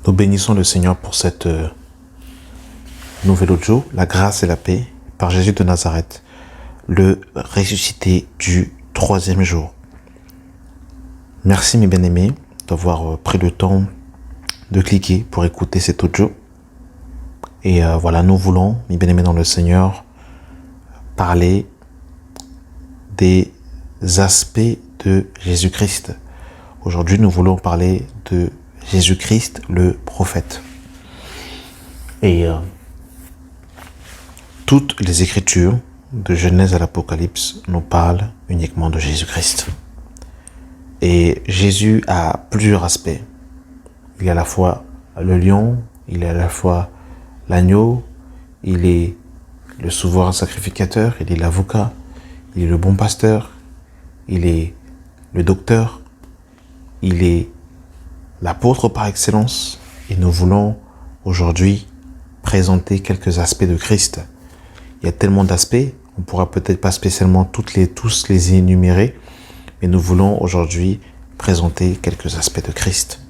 Nous bénissons le Seigneur pour cette nouvelle audio, la grâce et la paix, par Jésus de Nazareth, le ressuscité du 3e jour. Merci mes bien-aimés d'avoir pris le temps de cliquer pour écouter cet audio. Et voilà, nous voulons, mes bien-aimés dans le Seigneur, parler des aspects de Jésus-Christ. Aujourd'hui, nous voulons parler de Jésus-Christ, le prophète. Et toutes les Écritures, de Genèse à l'Apocalypse, nous parlent uniquement de Jésus-Christ. Et Jésus a plusieurs aspects. Il est à la fois le lion, il est à la fois l'agneau, il est le souverain sacrificateur, il est l'avocat, il est le bon pasteur, il est le docteur, il est l'apôtre par excellence. Et nous voulons aujourd'hui présenter quelques aspects de Christ. Il y a tellement d'aspects, on ne pourra peut-être pas spécialement tous les énumérer, mais nous voulons aujourd'hui présenter quelques aspects de Christ.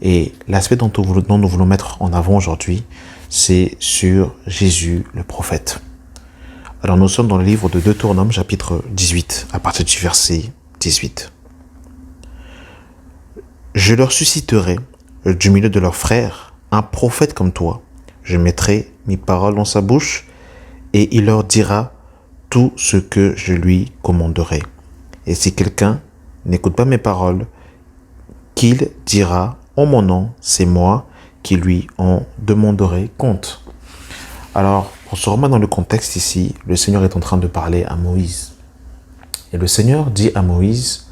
Et l'aspect dont nous voulons mettre en avant aujourd'hui, c'est sur Jésus le prophète. Alors nous sommes dans le livre de Deutéronome, chapitre 18, à partir du verset 18. Je leur susciterai du milieu de leurs frères un prophète comme toi. Je mettrai mes paroles dans sa bouche et il leur dira tout ce que je lui commanderai. Et si quelqu'un n'écoute pas mes paroles, qu'il dira en mon nom, c'est moi qui lui en demanderai compte. Alors, on se remet dans le contexte ici, le Seigneur est en train de parler à Moïse. Et le Seigneur dit à Moïse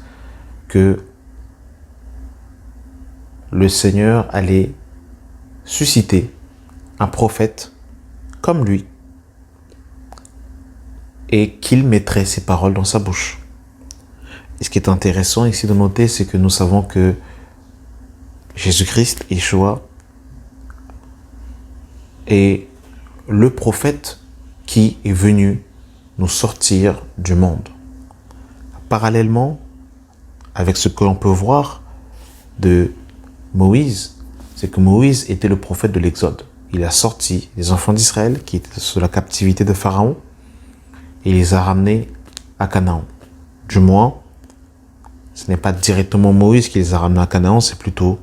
que le Seigneur allait susciter un prophète comme lui et qu'il mettrait ses paroles dans sa bouche. Et ce qui est intéressant ici de noter, c'est que nous savons que Jésus-Christ, Yeshua, est le prophète qui est venu nous sortir du monde. Parallèlement, avec ce que l'on peut voir de Moïse, c'est que Moïse était le prophète de l'Exode. Il a sorti les enfants d'Israël qui étaient sous la captivité de Pharaon et il les a ramenés à Canaan. Du moins, ce n'est pas directement Moïse qui les a ramenés à Canaan, c'est plutôt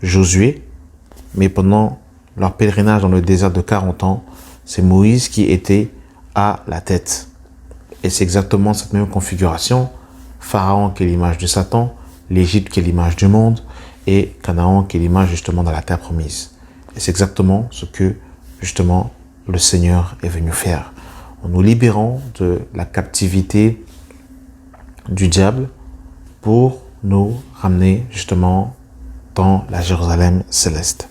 Josué. Mais pendant leur pèlerinage dans le désert de 40 ans, c'est Moïse qui était à la tête. Et c'est exactement cette même configuration. Pharaon qui est l'image de Satan, l'Égypte qui est l'image du monde, et Canaan qui est l'image justement de la terre promise. Et c'est exactement ce que justement le Seigneur est venu faire. En nous libérant de la captivité du diable pour nous ramener justement dans la Jérusalem céleste.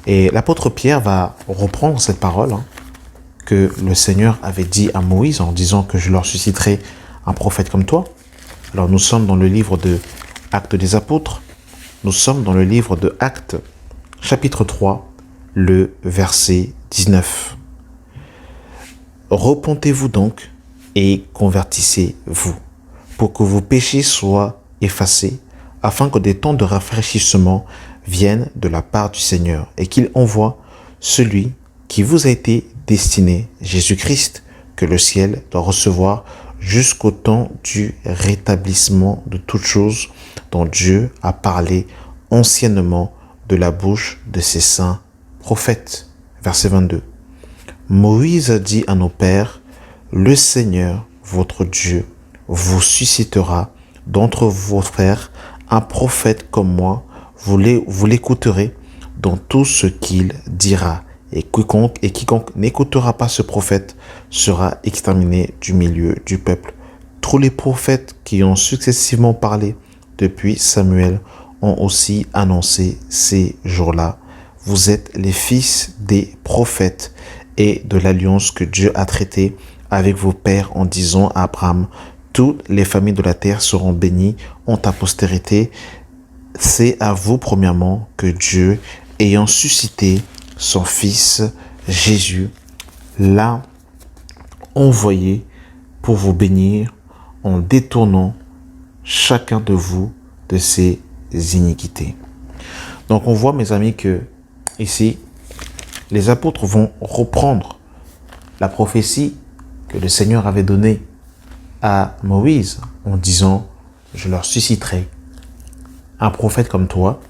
Et l'apôtre Pierre va reprendre cette parole que le Seigneur avait dit à Moïse en disant que je leur susciterai un prophète comme toi. Alors nous sommes dans le livre de Actes des Apôtres. Nous sommes dans le livre de Actes, chapitre 3, le verset 19. Repentez-vous donc et convertissez-vous, pour que vos péchés soient effacés, afin que des temps de rafraîchissement viennent de la part du Seigneur, et qu'il envoie celui qui vous a été destiné, Jésus-Christ, que le ciel doit recevoir jusqu'au temps du rétablissement de toutes choses dont Dieu a parlé anciennement de la bouche de ses saints prophètes. Verset 22. Moïse a dit à nos pères, le Seigneur, votre Dieu, vous suscitera d'entre vos frères un prophète comme moi, vous l'écouterez dans tout ce qu'il dira. Et quiconque n'écoutera pas ce prophète sera exterminé du milieu du peuple. Tous les prophètes qui ont successivement parlé depuis Samuel ont aussi annoncé ces jours-là. Vous êtes les fils des prophètes et de l'alliance que Dieu a traitée avec vos pères en disant à Abraham, toutes les familles de la terre seront bénies en ta postérité. C'est à vous premièrement que Dieu, ayant suscité son fils Jésus, l'a envoyé pour vous bénir en détournant chacun de vous de ses iniquités. Donc on voit, mes amis, que ici, les apôtres vont reprendre la prophétie que le Seigneur avait donnée à Moïse en disant « Je leur susciterai un prophète comme toi,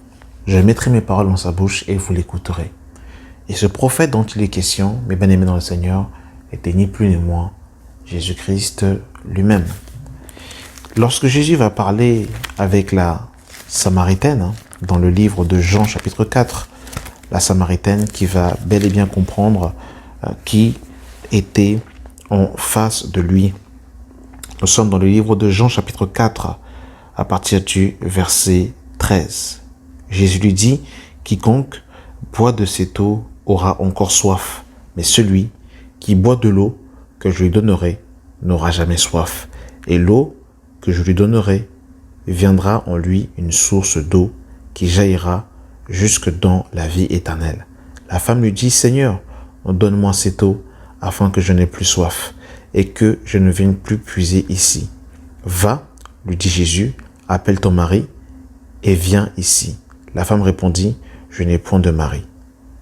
je mettrai mes paroles dans sa bouche et vous l'écouterez. » Et ce prophète dont il est question, mes bien-aimés dans le Seigneur, était ni plus ni moins Jésus-Christ lui-même. Lorsque Jésus va parler avec la Samaritaine, dans le livre de Jean chapitre 4, la Samaritaine qui va bel et bien comprendre qui était en face de lui. Nous sommes dans le livre de Jean chapitre 4, à partir du verset 13. Jésus lui dit, « Quiconque boit de cette eau aura encore soif, mais celui qui boit de l'eau que je lui donnerai n'aura jamais soif. Et l'eau que je lui donnerai viendra en lui une source d'eau qui jaillira jusque dans la vie éternelle. » La femme lui dit, « Seigneur, donne-moi cette eau afin que je n'ai plus soif et que je ne vienne plus puiser ici. » « Va, lui dit Jésus, appelle ton mari et viens ici. » La femme répondit, « Je n'ai point de mari. »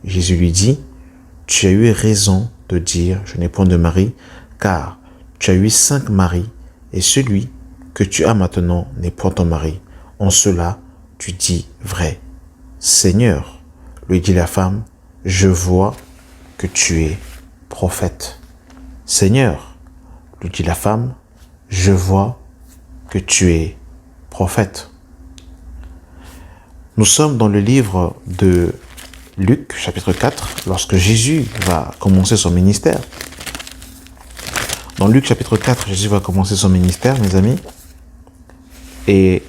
Jésus lui dit, « Tu as eu raison de dire, je n'ai point de mari, car tu as eu 5 maris, et celui que tu as maintenant n'est point ton mari. En cela, tu dis vrai. » « Seigneur, lui dit la femme, je vois que tu es prophète. »« Seigneur, lui dit la femme, je vois que tu es prophète. » Nous sommes dans le livre de Luc, chapitre 4, lorsque Jésus va commencer son ministère. Dans Luc, chapitre 4, Jésus va commencer son ministère, mes amis. Et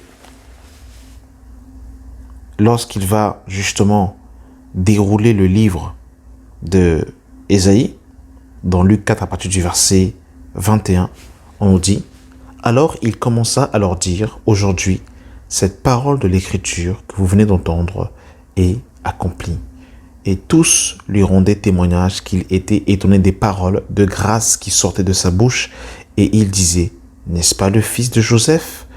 lorsqu'il va justement dérouler le livre de Ésaïe, dans Luc 4, à partir du verset 21, on nous dit « Alors il commença à leur dire, aujourd'hui, cette parole de l'Écriture que vous venez d'entendre est accomplie. » Et tous lui rendaient témoignage qu'il était étonné des paroles de grâce qui sortaient de sa bouche. Et il disait, « N'est-ce pas le fils de Joseph ?»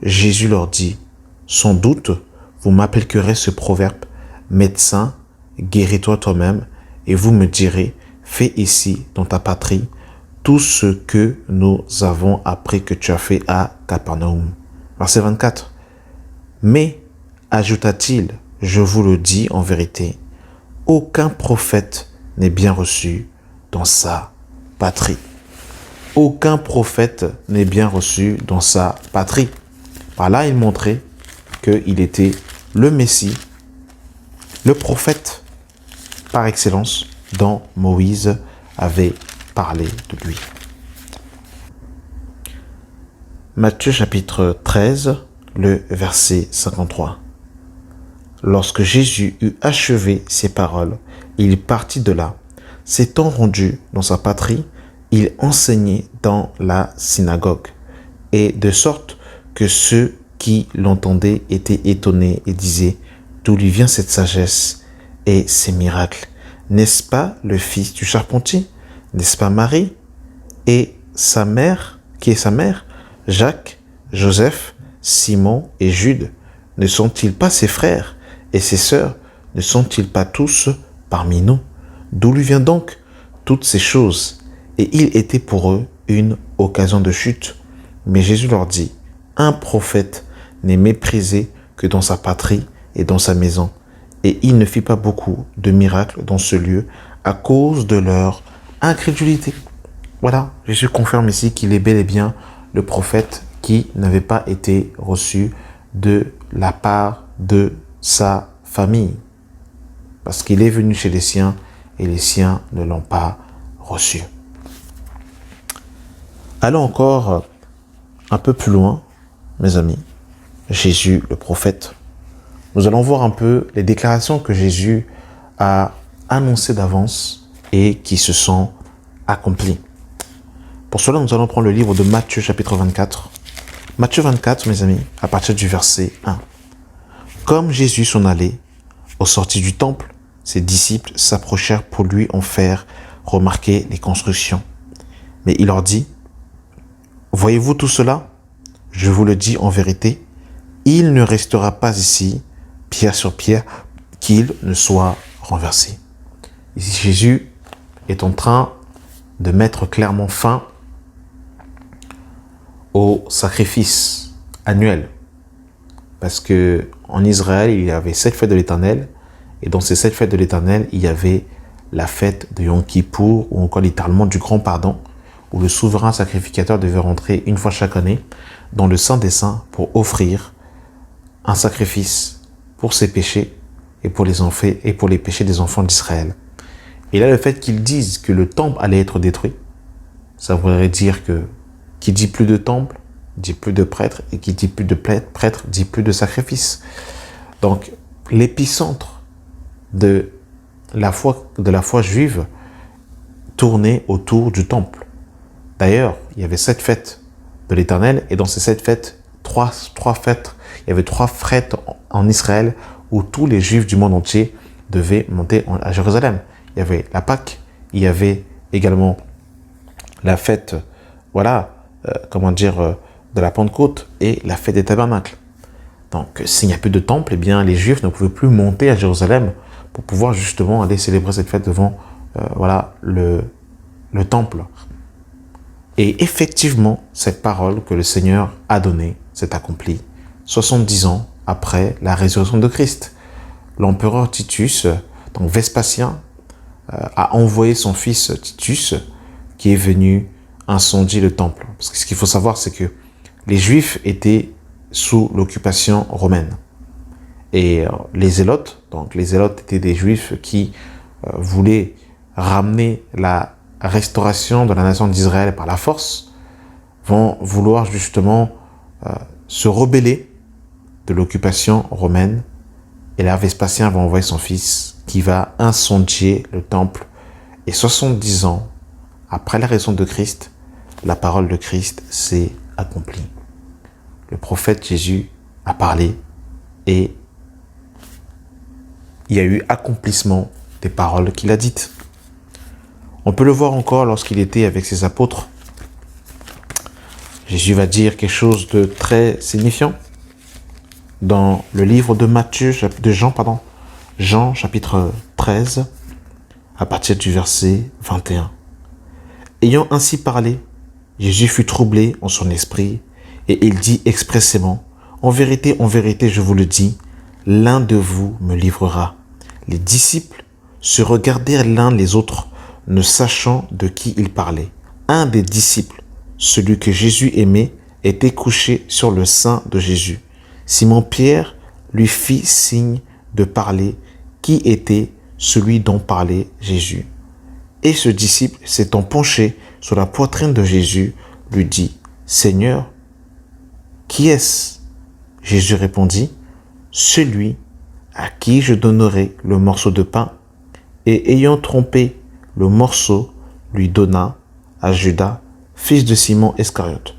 Jésus leur dit, « Sans doute, vous m'appliquerez ce proverbe, « Médecin, guéris-toi toi-même. » Et vous me direz, « Fais ici, dans ta patrie, tout ce que nous avons appris que tu as fait à Capernaum. » Verset 24. « Mais, ajouta-t-il, je vous le dis en vérité, aucun prophète n'est bien reçu dans sa patrie. » Aucun prophète n'est bien reçu dans sa patrie. Par là, il montrait qu'il était le Messie, le prophète par excellence dont Moïse avait parlé de lui. Matthieu chapitre 13, le verset 53. Lorsque Jésus eut achevé ces paroles, il partit de là. S'étant rendu dans sa patrie, il enseignait dans la synagogue, et de sorte que ceux qui l'entendaient étaient étonnés et disaient « D'où lui vient cette sagesse et ces miracles? N'est-ce pas le fils du charpentier? N'est-ce pas Marie et sa mère, qui est sa mère, Jacques, Joseph, Simon et Jude? Ne sont-ils pas ses frères et ses sœurs? Ne sont-ils pas tous parmi nous? D'où lui vient donc toutes ces choses? » Et il était pour eux une occasion de chute. Mais Jésus leur dit, « Un prophète n'est méprisé que dans sa patrie et dans sa maison. » Et il ne fit pas beaucoup de miracles dans ce lieu à cause de leur incrédulité. Voilà, Jésus confirme ici qu'il est bel et bien le prophète qui n'avait pas été reçu de la part de sa famille. Parce qu'il est venu chez les siens et les siens ne l'ont pas reçu. Allons encore un peu plus loin, mes amis. Jésus, le prophète. Nous allons voir un peu les déclarations que Jésus a annoncées d'avance et qui se sont accomplies. Pour cela, nous allons prendre le livre de Matthieu, chapitre 24. Matthieu 24, mes amis, à partir du verset 1. Comme Jésus s'en allait, au sortir du temple, ses disciples s'approchèrent pour lui en faire remarquer les constructions. Mais il leur dit, « Voyez-vous tout cela? Je vous le dis en vérité, il ne restera pas ici, pierre sur pierre, qu'il ne soit renversé. Ici, Jésus est en train de mettre clairement fin au sacrifice annuel. Parce que en Israël, il y avait 7 fêtes de l'Éternel. Et dans ces 7 fêtes de l'Éternel, il y avait la fête de Yom Kippour, ou encore littéralement du Grand Pardon, où le souverain sacrificateur devait rentrer une fois chaque année dans le Saint des Saints pour offrir un sacrifice pour ses péchés et pour les péchés des enfants d'Israël. Et là, le fait qu'ils disent que le temple allait être détruit, ça voudrait dire que qui dit plus de temple, dit plus de prêtres, et qui dit plus de prêtres, dit plus de sacrifices. Donc, l'épicentre de la foi juive tournait autour du temple. D'ailleurs, il y avait 7 fêtes de l'Éternel, et dans ces 7 fêtes, il y avait 3 fêtes en Israël où tous les Juifs du monde entier devaient monter à Jérusalem. Il y avait la Pâque, il y avait également la fête, de la Pentecôte et la fête des Tabernacles. Donc, s'il n'y a plus de temple, eh bien, les Juifs ne pouvaient plus monter à Jérusalem pour pouvoir justement aller célébrer cette fête devant le temple. Et effectivement, cette parole que le Seigneur a donnée s'est accomplie 70 ans après la résurrection de Christ. L'empereur Titus, donc Vespasien, a envoyé son fils Titus qui est venu incendier le temple. Parce que ce qu'il faut savoir, c'est que les Juifs étaient sous l'occupation romaine. Et les Zélotes étaient des Juifs qui voulaient ramener la restauration de la nation d'Israël par la force, vont vouloir justement se rebeller de l'occupation romaine. Et là, Vespasien va envoyer son fils qui va incendier le temple. Et 70 ans après la résurrection de Christ, la parole de Christ s'est accomplie. Le prophète Jésus a parlé et il y a eu accomplissement des paroles qu'il a dites. On peut le voir encore lorsqu'il était avec ses apôtres. Jésus va dire quelque chose de très signifiant dans le livre de Jean chapitre 13, à partir du verset 21. Ayant ainsi parlé, Jésus fut troublé en son esprit et il dit expressément, en vérité, je vous le dis, l'un de vous me livrera. Les disciples se regardèrent l'un les autres, ne sachant de qui il parlait. Un des disciples, celui que Jésus aimait, était couché sur le sein de Jésus. Simon-Pierre lui fit signe de parler qui était celui dont parlait Jésus. Et ce disciple, s'étant penché sur la poitrine de Jésus, lui dit, « Seigneur, qui est-ce » Jésus répondit, « Celui à qui je donnerai le morceau de pain. » Et ayant trompé le morceau, lui donna à Judas, fils de Simon Iscariote.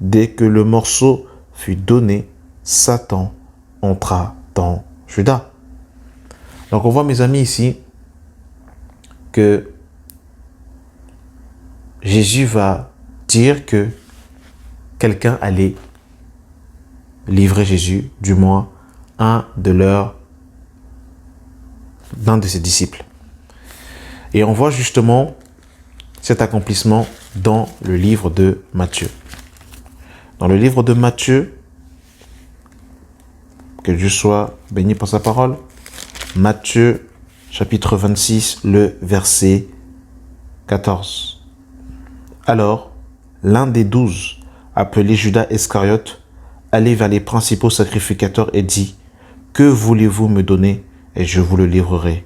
Dès que le morceau fut donné, Satan entra dans Judas. Donc on voit, mes amis, ici, que Jésus va dire que quelqu'un allait livrer Jésus, du moins un de ses disciples. Et on voit justement cet accomplissement dans le livre de Matthieu. Dans le livre de Matthieu, que Dieu soit béni pour sa parole, Matthieu chapitre 26, le verset 14. Alors, l'un des 12, appelé Judas Iscariote, allait vers les principaux sacrificateurs et dit, « Que voulez-vous me donner et je vous le livrerai. »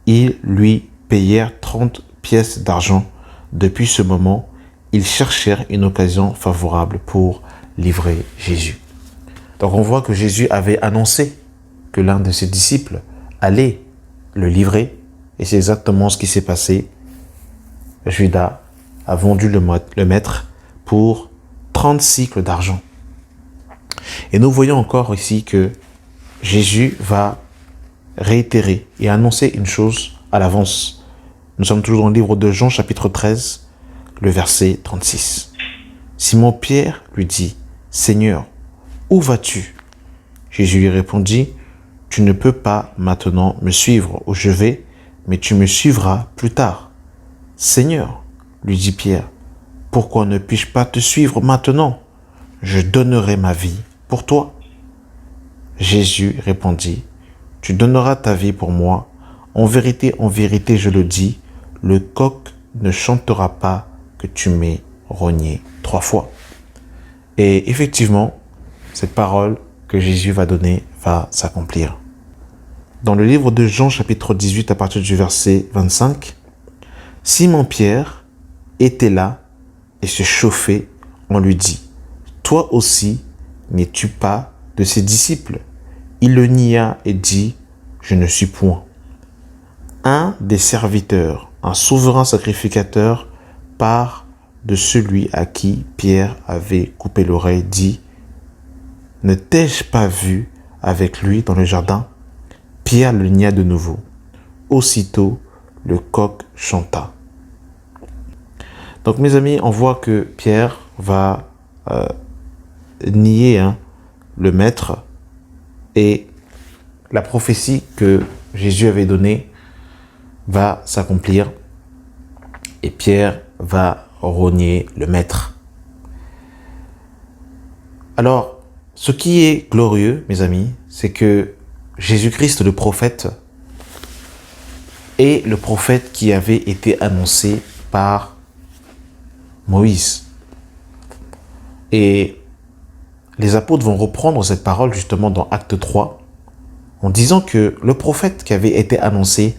Ils lui payèrent 30 pièces d'argent. Depuis ce moment, ils cherchèrent une occasion favorable pour livrer Jésus. Donc on voit que Jésus avait annoncé que l'un de ses disciples allait le livrer. Et c'est exactement ce qui s'est passé. Judas a vendu le maître pour 30 cycles d'argent. Et nous voyons encore ici que Jésus va réitérer et annoncer une chose à l'avance. Nous sommes toujours dans le livre de Jean, chapitre 13, le verset 36. Simon-Pierre lui dit, « Seigneur, où vas-tu » Jésus lui répondit, « Tu ne peux pas maintenant me suivre où je vais, mais tu me suivras plus tard. Seigneur, lui dit Pierre, pourquoi ne puis-je pas te suivre maintenant? Je donnerai ma vie pour toi. Jésus répondit, tu donneras ta vie pour moi. En vérité, je le dis, le coq ne chantera pas que tu m'aies rogné 3 fois. Et effectivement, cette parole que Jésus va donner va s'accomplir. Dans le livre de Jean, chapitre 18, à partir du verset 25, Simon-Pierre était là et se chauffait. On lui dit, toi aussi, n'es-tu pas de ses disciples? Il le nia et dit, je ne suis point. Un des serviteurs, un souverain sacrificateur, part de celui à qui Pierre avait coupé l'oreille, dit, ne t'ai-je pas vu avec lui dans le jardin? Pierre le nia de nouveau. Aussitôt, le coq chanta. Donc mes amis, on voit que Pierre va nier le maître, et la prophétie que Jésus avait donnée va s'accomplir et Pierre va renier le maître. Alors, ce qui est glorieux, mes amis, c'est que Jésus-Christ, le prophète, est le prophète qui avait été annoncé par Moïse. Et les apôtres vont reprendre cette parole justement dans Acte 3 en disant que le prophète qui avait été annoncé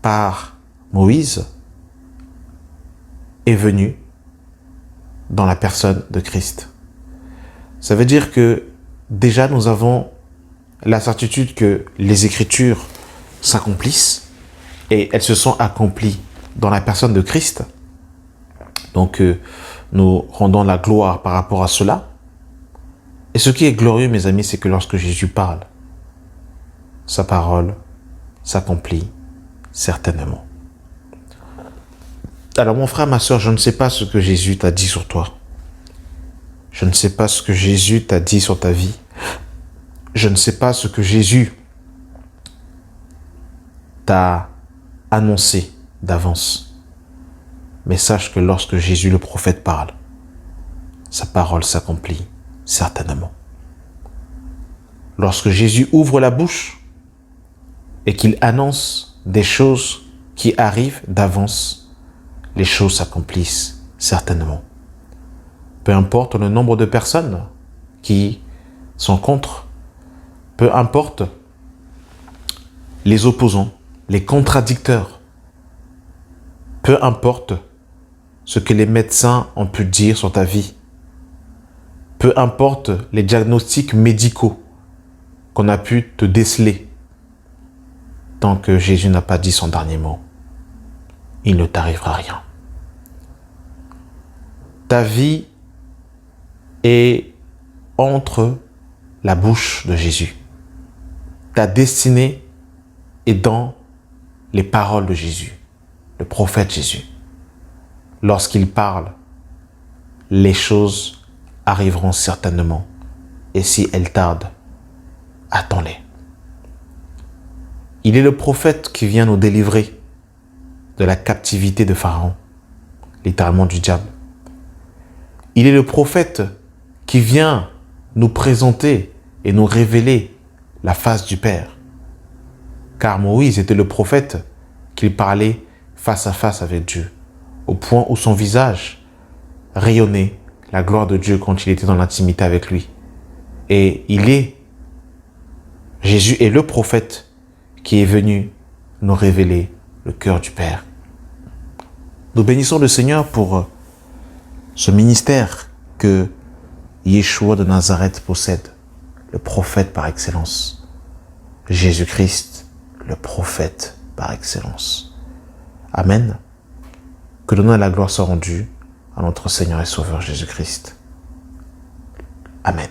par Moïse est venu dans la personne de Christ. Ça veut dire que déjà nous avons la certitude que les Écritures s'accomplissent et elles se sont accomplies dans la personne de Christ. Donc nous rendons la gloire par rapport à cela. Et ce qui est glorieux, mes amis, c'est que lorsque Jésus parle, sa parole s'accomplit certainement. Alors mon frère, ma soeur, je ne sais pas ce que Jésus t'a dit sur toi. Je ne sais pas ce que Jésus t'a dit sur ta vie. Je ne sais pas ce que Jésus t'a annoncé d'avance. Mais sache que lorsque Jésus le prophète parle, sa parole s'accomplit certainement. Lorsque Jésus ouvre la bouche et qu'il annonce des choses qui arrivent d'avance, les choses s'accomplissent certainement. Peu importe le nombre de personnes qui sont contre, peu importe les opposants, les contradicteurs, peu importe ce que les médecins ont pu dire sur ta vie, peu importe les diagnostics médicaux qu'on a pu te déceler, tant que Jésus n'a pas dit son dernier mot, il ne t'arrivera rien. Ta vie est entre la bouche de Jésus. Ta destinée est dans les paroles de Jésus, le prophète Jésus. Lorsqu'il parle, les choses arriveront certainement. Et si elles tardent, attends-les. Il est le prophète qui vient nous délivrer de la captivité de Pharaon, littéralement du diable. Il est le prophète qui vient nous présenter et nous révéler la face du Père. Car Moïse était le prophète qui parlait face à face avec Dieu, au point où son visage rayonnait la gloire de Dieu quand il était dans l'intimité avec lui. Et Jésus est le prophète qui est venu nous révéler le cœur du Père. Nous bénissons le Seigneur pour ce ministère que Yeshua de Nazareth possède, le prophète par excellence. Jésus-Christ, le prophète par excellence. Amen. Que l'honneur et la gloire soient rendus à notre Seigneur et Sauveur Jésus-Christ. Amen.